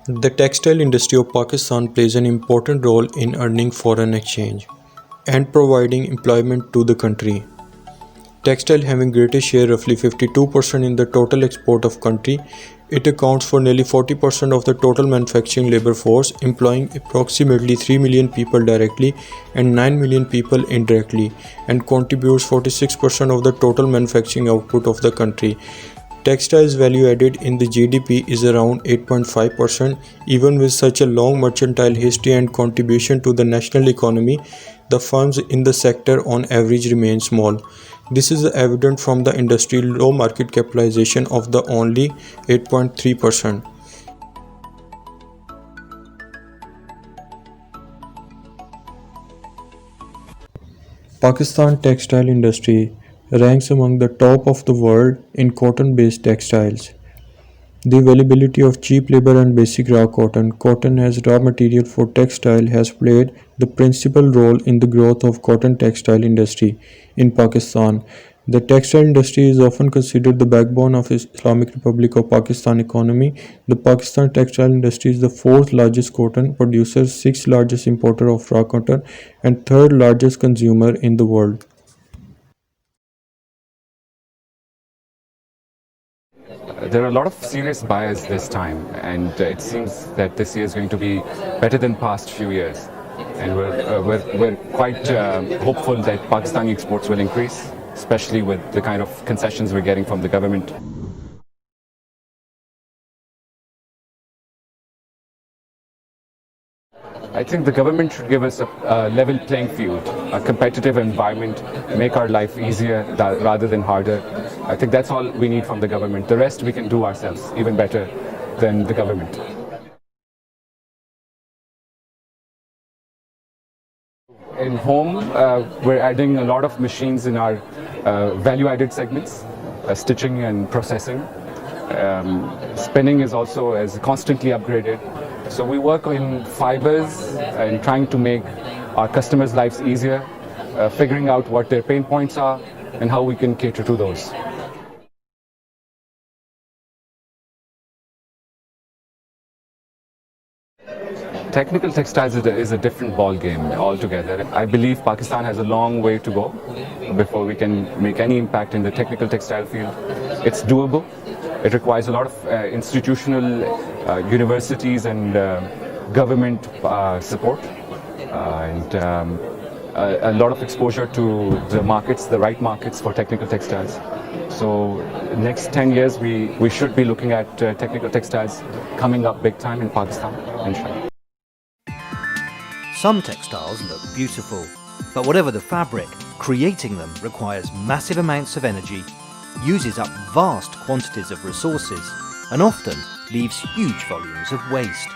The textile industry of Pakistan plays an important role in earning foreign exchange and providing employment to the country. Textile having greatest share, roughly 52% in the total export of country, it accounts for nearly 40% of the total manufacturing labor force, employing approximately 3 million people directly and 9 million people indirectly, and contributes 46% of the total manufacturing output of the country. Textiles value added in the GDP is around 8.5%. Even with such a long mercantile history and contribution to the national economy, the firms in the sector on average remain small. This is evident from the industry low market capitalization of the only 8.3%. Pakistan textile industry ranks among the top of the world in cotton-based textiles. The availability of cheap labor and basic raw cotton as raw material for textile has played the principal role in the growth of cotton textile industry in Pakistan. The textile industry is often considered the backbone of Islamic Republic of Pakistan economy. The Pakistan textile industry is the fourth largest cotton producer, sixth largest importer of raw cotton, and third largest consumer in the world. There are a lot of serious buyers this time, and it seems that this year is going to be better than past few years. And we're quite hopeful that Pakistani exports will increase, especially with the kind of concessions we're getting from the government. I think the government should give us a level playing field, a competitive environment, make our life easier rather than harder. I think that's all we need from the government. The rest we can do ourselves, even better than the government. In home, we're adding a lot of machines in our value-added segments, stitching and processing. Spinning is also constantly upgraded. So we work in fibers and trying to make our customers' lives easier, figuring out what their pain points are and how we can cater to those. Technical textiles is a different ball game altogether. I believe Pakistan has a long way to go before we can make any impact in the technical textile field. It's doable. It requires a lot of institutional, universities and government support, and a lot of exposure to the markets, the right markets for technical textiles. So next 10 years, we should be looking at technical textiles coming up big time in Pakistan, inshallah. Some textiles look beautiful, but whatever the fabric, creating them requires massive amounts of energy, uses up vast quantities of resources, and often leaves huge volumes of waste.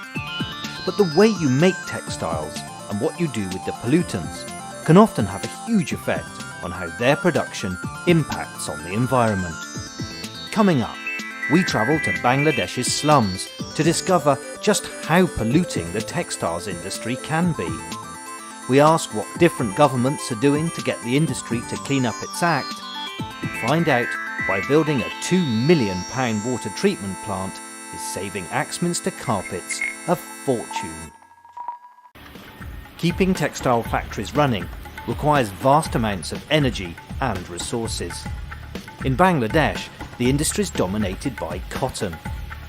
But the way you make textiles and what you do with the pollutants can often have a huge effect on how their production impacts on the environment. Coming up, we travel to Bangladesh's slums to discover just how polluting the textiles industry can be. We ask what different governments are doing to get the industry to clean up its act, and find out why building a £2 million water treatment plant is saving Axminster carpets a fortune. Keeping textile factories running requires vast amounts of energy and resources. In Bangladesh, the industry is dominated by cotton,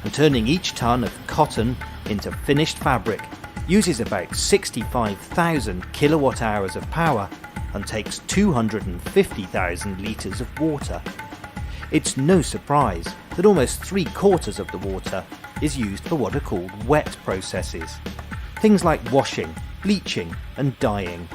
and turning each tonne of cotton into finished fabric uses about 65,000 kilowatt hours of power and takes 250,000 litres of water. It's no surprise that almost 3/4 of the water is used for what are called wet processes, things like washing, bleaching and dyeing.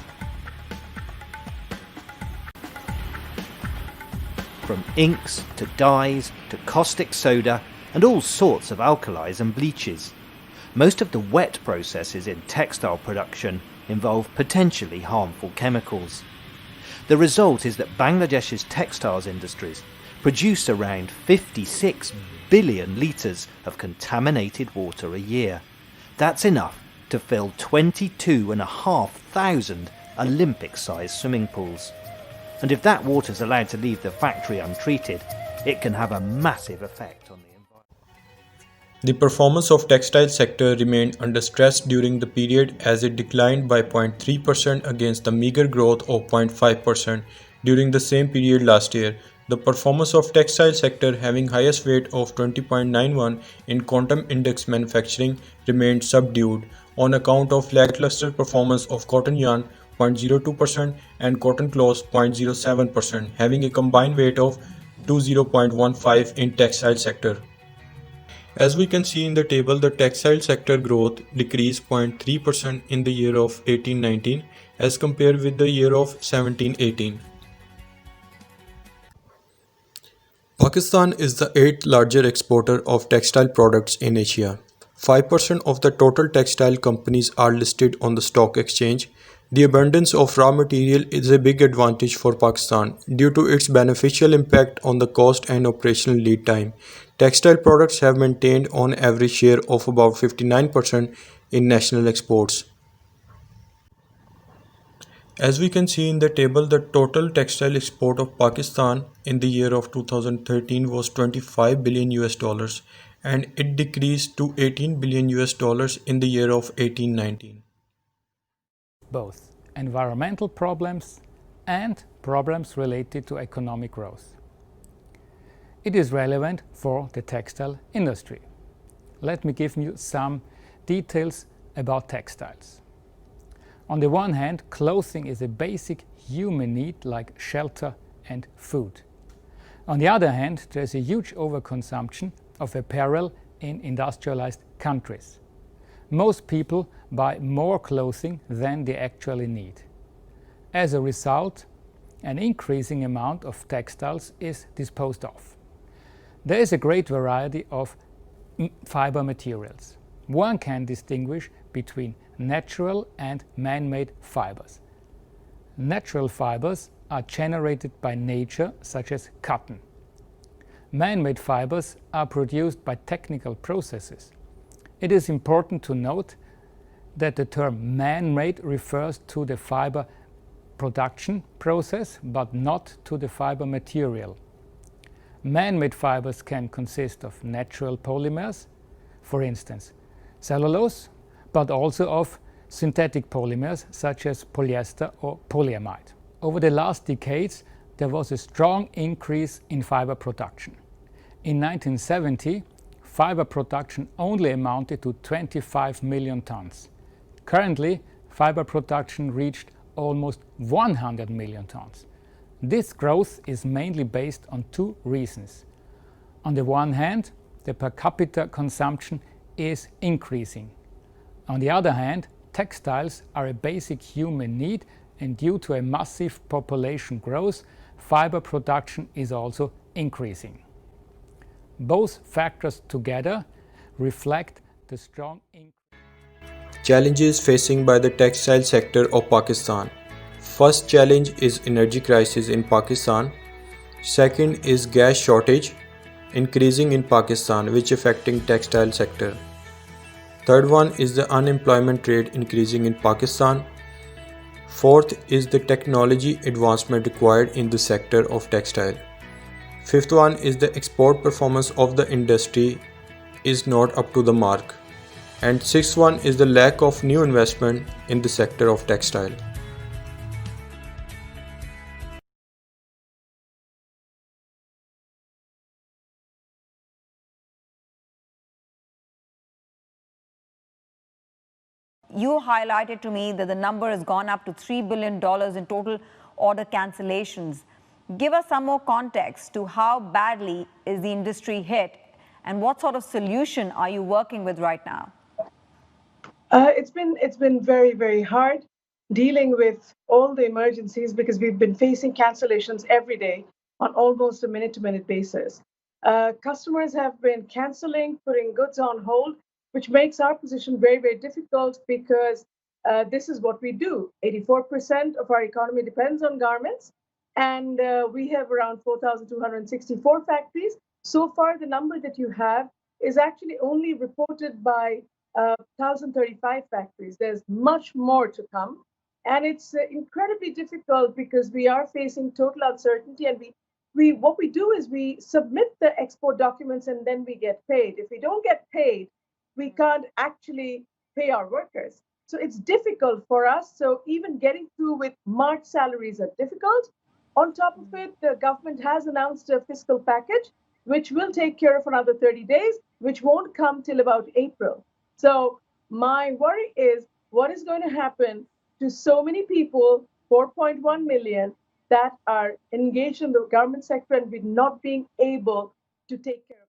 From inks to dyes to caustic soda and all sorts of alkalis and bleaches. Most of the wet processes in textile production involve potentially harmful chemicals. The result is that Bangladesh's textiles industries produce around 56 billion litres of contaminated water a year. That's enough to fill 22,500 Olympic-sized swimming pools. And if that water's allowed to leave the factory untreated, it can have a massive effect on the environment. The performance of textile sector remained under stress during the period as it declined by 0.3% against the meager growth of 0.5% during the same period last year. The performance of textile sector having highest weight of 20.91 in quantum index manufacturing remained subdued on account of lackluster performance of cotton yarn 0.02% and cotton cloth 0.07%, having a combined weight of 20.15 in textile sector. As we can see in the table, the textile sector growth decreased 0.3% in the year of 1819 as compared with the year of 1718. Pakistan is the eighth largest exporter of textile products in Asia. 5% of the total textile companies are listed on the stock exchange. The abundance of raw material is a big advantage for Pakistan due to its beneficial impact on the cost and operational lead time. Textile products have maintained on average share of about 59% in national exports. As we can see in the table, the total textile export of Pakistan in the year of 2013 was 25 billion US dollars and it decreased to 18 billion US dollars in the year of 1819. Both environmental problems and problems related to economic growth. It is relevant for the textile industry. Let me give you some details about textiles. On the one hand, clothing is a basic human need like shelter and food. On the other hand, there is a huge overconsumption of apparel in industrialized countries. Most people buy more clothing than they actually need. As a result, an increasing amount of textiles is disposed of. There is a great variety of fiber materials. One can distinguish between natural and man-made fibers. Natural fibers are generated by nature, such as cotton. Man-made fibers are produced by technical processes. It is important to note that the term man-made refers to the fiber production process, but not to the fiber material. Man-made fibers can consist of natural polymers, for instance, cellulose, but also of synthetic polymers such as polyester or polyamide. Over the last decades, there was a strong increase in fiber production. In 1970, fiber production only amounted to 25 million tons. Currently, fiber production reached almost 100 million tons. This growth is mainly based on two reasons. On the one hand, the per capita consumption is increasing. On the other hand, textiles are a basic human need, and due to a massive population growth, fiber production is also increasing. Both factors together reflect the strong increase. Challenges facing by the textile sector of Pakistan. First challenge is energy crisis in Pakistan. Second is gas shortage increasing in Pakistan which affecting textile sector. Third one is the unemployment rate increasing in Pakistan. Fourth is the technology advancement required in the sector of textile. Fifth one is the export performance of the industry is not up to the mark. And sixth one is the lack of new investment in the sector of textile. You highlighted to me that the number has gone up to $3 billion in total order cancellations. Give us some more context to how badly is the industry hit and what sort of solution are you working with right now? It's been very hard dealing with all the emergencies because we've been facing cancellations every day on almost a minute-to-minute basis. Customers have been canceling, putting goods on hold, which makes our position very difficult because this is what we do. 84% of our economy depends on garments, and we have around 4,264 factories. So far, the number that you have is actually only reported by 1,035 factories. There's much more to come. And it's incredibly difficult because we are facing total uncertainty and we what we do is we submit the export documents and then we get paid. If we don't get paid, we can't actually pay our workers. So it's difficult for us. So even getting through with March salaries are difficult. On top of it, the government has announced a fiscal package, which will take care of another 30 days, which won't come till about April. So my worry is what is going to happen to so many people, 4.1 million, that are engaged in the government sector and we're not being able to take care of